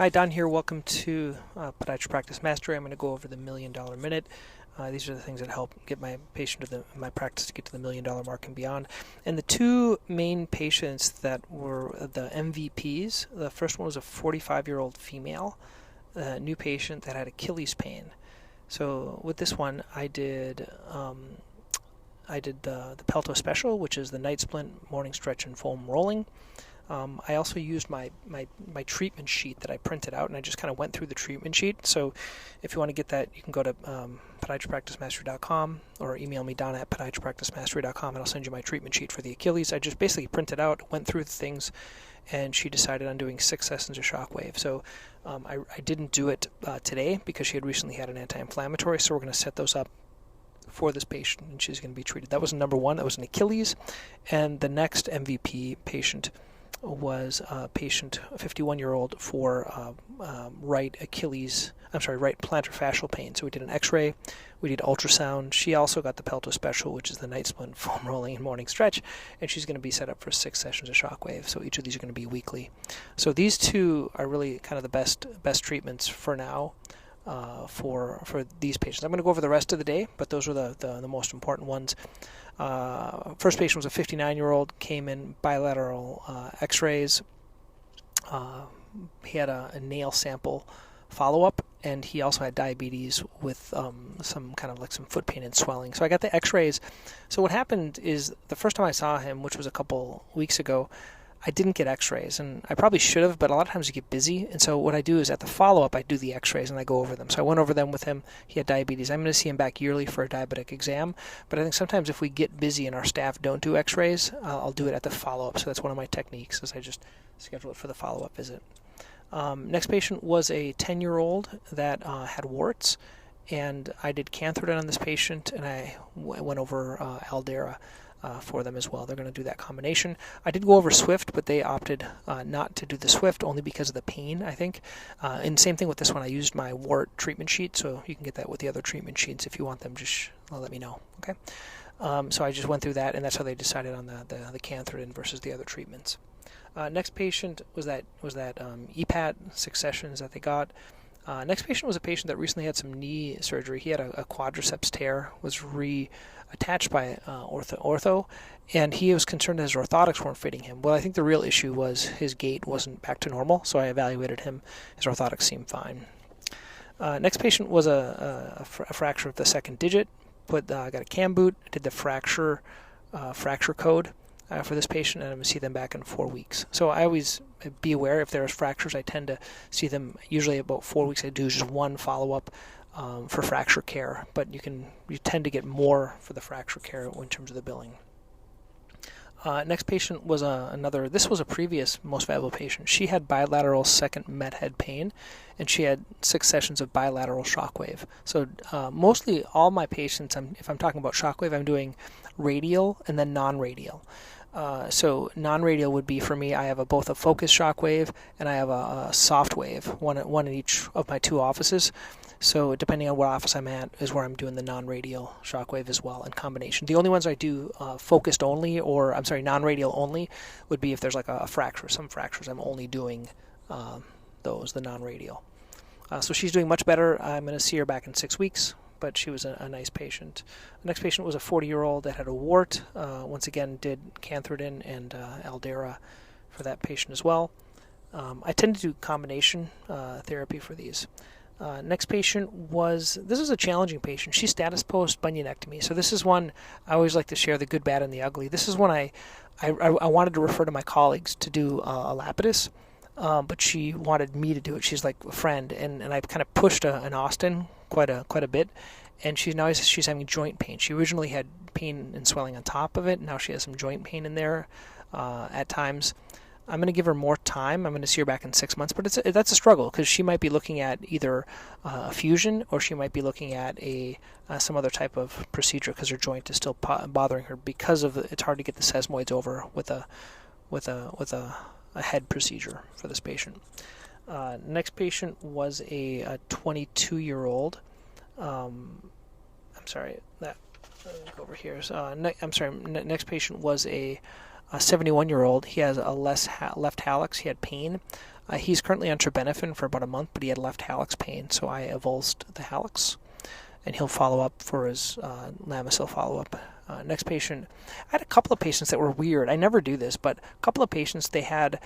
Hi, Don here. Welcome to Podiatry Practice Mastery. I'm going to go over the $1 Million Minute. These are the things that help get my patient to my practice to get to the $1 Million mark and beyond. And the two main patients that were the MVPs, the first one was a 45-year-old female, new patient that had Achilles pain. So with this one, I did the Pelto special, which is the night splint, morning stretch, and foam rolling. I also used my treatment sheet that I printed out, and I just kind of went through the treatment sheet. So if you want to get that, you can go to podiatrypracticemastery.com or email me, Don, at podiatrypracticemastery.com, and I'll send you my treatment sheet for the Achilles. I just basically printed out, went through the things, and she decided on doing 6 sessions of Shockwave. So I didn't do it today because she had recently had an anti-inflammatory, so we're going to set those up for this patient, and she's going to be treated. That was number one. That was an Achilles. And the next MVP patient was a patient, a 51-year-old, for right plantar fascial pain. So we did an x-ray, we did ultrasound. She also got the Pelto special, which is the night splint, foam rolling, and morning stretch, and she's going to be set up for 6 sessions of Shockwave. So each of these are going to be weekly. So these two are really kind of the best treatments for now for these patients. I'm going to go over the rest of the day, but those were the most important ones. First patient was a 59-year-old, came in bilateral x-rays. He had a nail sample follow-up, and he also had diabetes with some foot pain and swelling. So I got the x-rays. So what happened is the first time I saw him, which was a couple weeks ago, I didn't get x-rays, and I probably should have, but a lot of times you get busy, and so what I do is at the follow-up I do the x-rays and I go over them. So I went over them with him. He had diabetes. I'm going to see him back yearly for a diabetic exam, but I think sometimes if we get busy and our staff don't do x-rays, I'll do it at the follow-up. So that's one of my techniques, is I just schedule it for the follow-up visit. Next patient was a 10-year-old that had warts, and I did cantharidin on this patient, and I went over Aldara for them as well. They're going to do that combination. I did go over Swift, but they opted not to do the Swift only because of the pain, I think. And same thing with this one. I used my wart treatment sheet, so you can get that with the other treatment sheets if you want them. Just let me know. Okay. So I just went through that, and that's how they decided on the cantharidin versus the other treatments. Next patient was that EPAT 6 sessions that they got. Next patient was a patient that recently had some knee surgery. He had a quadriceps tear, was reattached by ortho, and he was concerned that his orthotics weren't fitting him. Well, I think the real issue was his gait wasn't back to normal, so I evaluated him. His orthotics seemed fine. Next patient was a fracture of the second digit. Got a cam boot, did the fracture code for this patient, and I'm going to see them back in 4 weeks. So I always be aware if there's fractures. I tend to see them usually about 4 weeks. I do just one follow-up for fracture care, but you tend to get more for the fracture care in terms of the billing. Next patient was this was a previous most valuable patient. She had bilateral second met head pain, and she had 6 sessions of bilateral Shockwave. So mostly all my patients, if I'm talking about Shockwave, I'm doing radial and then non-radial. So non-radial would be, for me, I have both a focus Shockwave and I have a soft wave, one in each of my 2 offices. So depending on what office I'm at is where I'm doing the non-radial Shockwave as well in combination. The only ones I do focused only, non-radial only, would be if there's like a fracture. Some fractures I'm only doing the non-radial. So she's doing much better. I'm going to see her back in 6 weeks, but she was a nice patient. The next patient was a 40-year-old that had a wart. Once again, did cantharidin and Aldara for that patient as well. I tend to do combination therapy for these. Next patient this is a challenging patient. She's status post-bunionectomy. So this is one I always like to share the good, bad, and the ugly. This is one I wanted to refer to my colleagues to do a lapidus, but she wanted me to do it. She's like a friend, and I kind of pushed an Austin quite a bit, and she's having joint pain. She originally had pain and swelling on top of it. Now she has some joint pain in there at times. I'm going to give her more time. I'm going to see her back in 6 months, but that's a struggle because she might be looking at either a fusion or she might be looking at some other type of procedure because her joint is still bothering her because of it's hard to get the sesamoids over with a head procedure for this patient. Next patient was a 22-year-old. Let me go over here. Next patient was a 71-year-old. He has a left hallux. He had pain. He's currently on terbinafine for about a month, but he had left hallux pain, so I avulsed the hallux, and he'll follow up for his Lamisil follow-up. Next patient, I had a couple of patients that were weird. I never do this, but a couple of patients, they had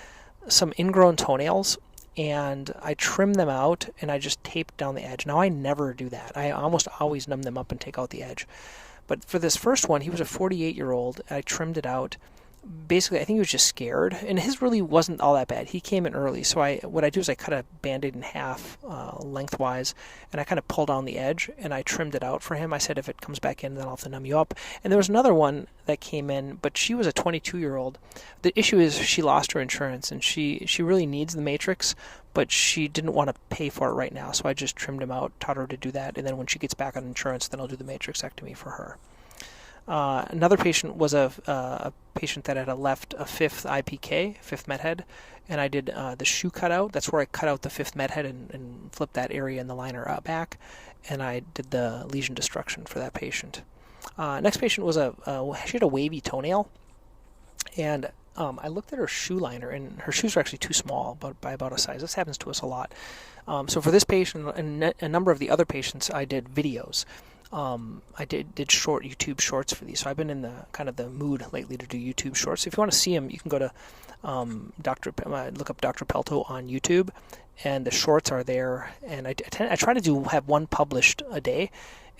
some ingrown toenails, and I trimmed them out, and I just taped down the edge. Now, I never do that. I almost always numb them up and take out the edge. But for this first one, he was a 48-year-old. I trimmed it out. Basically, I think he was just scared, and his really wasn't all that bad. He came in early, so what I do is I cut a Band-Aid in half lengthwise, and I kind of pulled down the edge, and I trimmed it out for him. I said, if it comes back in, then I'll have to numb you up. And there was another one that came in, but she was a 22-year-old. The issue is she lost her insurance, and she really needs the matrix, but she didn't want to pay for it right now, so I just trimmed him out, taught her to do that, and then when she gets back on insurance, then I'll do the matrixectomy for her. Another patient was a patient that had a fifth IPK, fifth medhead, and I did the shoe cutout. That's where I cut out the fifth medhead and flipped that area in the liner back, and I did the lesion destruction for that patient. Next patient was she had a wavy toenail, and I looked at her shoe liner, and her shoes were actually too small, by about a size. This happens to us a lot. So for this patient and a number of the other patients, I did videos. I did short YouTube shorts for these, so I've been in the kind of the mood lately to do YouTube shorts. So if you want to see them, you can go to look up Dr. Pelto on YouTube, and the shorts are there. And I try to have one published a day,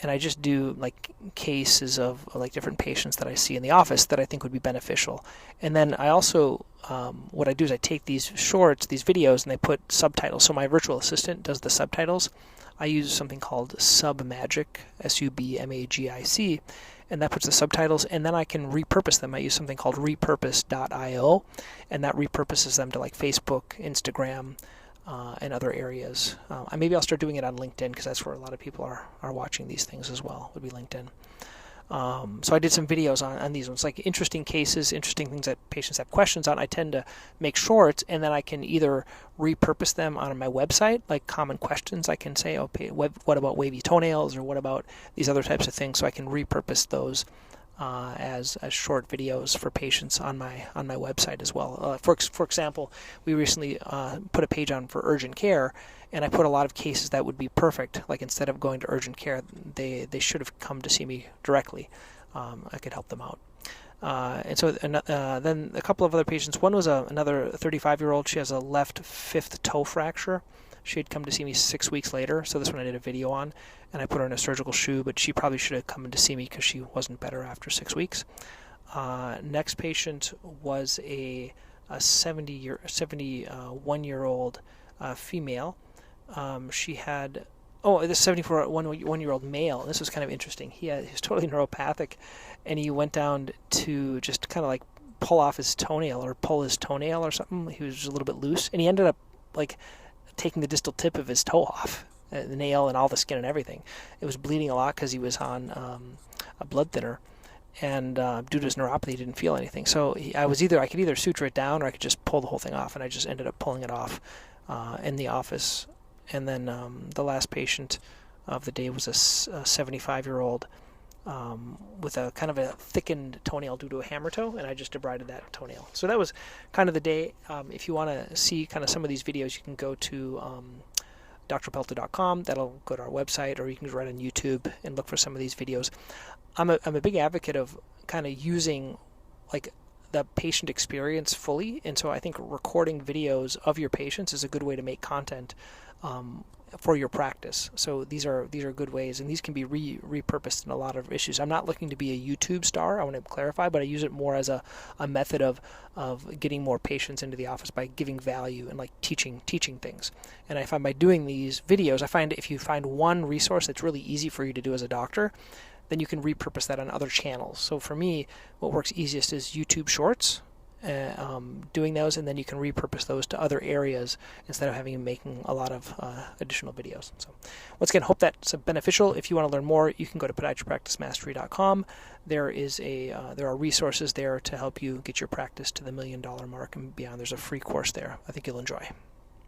and I just do like cases of like different patients that I see in the office that I think would be beneficial. And then I also what I do is I take these shorts, these videos, and they put subtitles. So my virtual assistant does the subtitles. I use something called Submagic, Submagic, and that puts the subtitles, and then I can repurpose them. I use something called repurpose.io, and that repurposes them to like Facebook, Instagram, and other areas. Maybe I'll start doing it on LinkedIn, because that's where a lot of people are watching these things as well, would be LinkedIn. So I did some videos on these ones, like interesting cases, interesting things that patients have questions on. I tend to make shorts, and then I can either repurpose them on my website, like common questions. I can say, okay, what about wavy toenails, or what about these other types of things? So I can repurpose those as short videos for patients on my website as well. For example, we recently put a page on for urgent care, and I put a lot of cases that would be perfect. Like instead of going to urgent care, they should have come to see me directly. I could help them out. And so then a couple of other patients. One was another 35-year-old. She has a left fifth toe fracture. She had come to see me 6 weeks later, so this one I did a video on, and I put her in a surgical shoe, but she probably should have come in to see me because she wasn't better after 6 weeks. Next patient was a 71-year-old female. She had this 71-year-old male. This was kind of interesting. He was totally neuropathic, and he went down to just kind of like pull his toenail or something. He was a little bit loose, and he ended up like taking the distal tip of his toe off, the nail and all the skin and everything. It was bleeding a lot because he was on a blood thinner, and due to his neuropathy, he didn't feel anything. So I could either suture it down, or I could just pull the whole thing off, and I just ended up pulling it off in the office. And then the last patient of the day was a 75-year-old with a kind of a thickened toenail due to a hammer toe, and I just debrided that toenail. So that was kind of the day. If you want to see kind of some of these videos, you can go to drpelto.com. That'll go to our website, or you can go right on YouTube and look for some of these videos. I'm a big advocate of kind of using like the patient experience fully, and so I think recording videos of your patients is a good way to make content for your practice. So these are good ways, and these can be repurposed in a lot of issues. I'm not looking to be a YouTube star, I want to clarify, but I use it more as a method of getting more patients into the office by giving value and like teaching things. And I find by doing these videos, I find if you find one resource that's really easy for you to do as a doctor, then you can repurpose that on other channels. So for me, what works easiest is YouTube Shorts, doing those, and then you can repurpose those to other areas instead of making a lot of additional videos. So once again, hope that's beneficial. If you want to learn more, you can go to podiatrypracticemastery.com. There are resources there to help you get your practice to the $1 million mark and beyond. There's a free course there I think you'll enjoy.